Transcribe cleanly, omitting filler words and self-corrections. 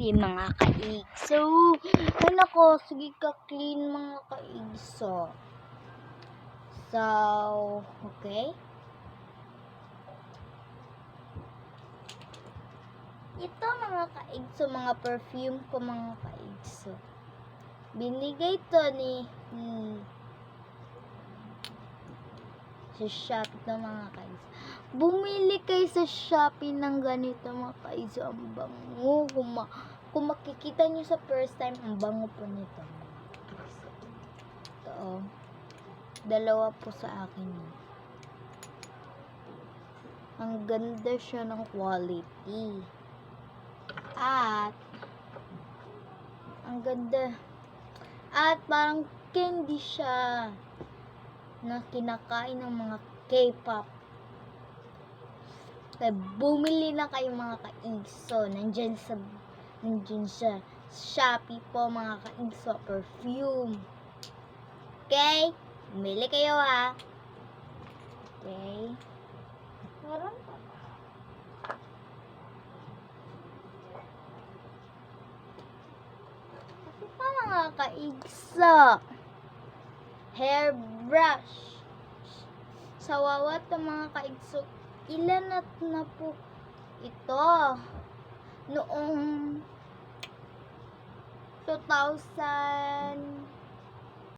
perfume mga kaigso. Ay nako, sige ka clean mga kaigso. So, okay. Ito mga kaigso, mga perfume ko mga kaigso. Binigay to ni sa Shopee ng mga kaigso. Bumili kayo sa Shopee ng ganito mga kaigso. Ang bango. Kung makikita nyo sa first time, ang bango po nito. Ito, dalawa po sa akin. Ang ganda siya ng quality. At, ang ganda. At parang candy siya na kinakain ng mga K-pop. Kaya bumili na kayo mga kaigso. Nandyan sa Shopee po mga kaigso. Perfume. Okay? Bumili kayo ha. Okay? Meron pa. Kasi pa mga kaigso. Hairbrush. Sa Wawa to mga kaigso. Ilan na po ito? Noong 2000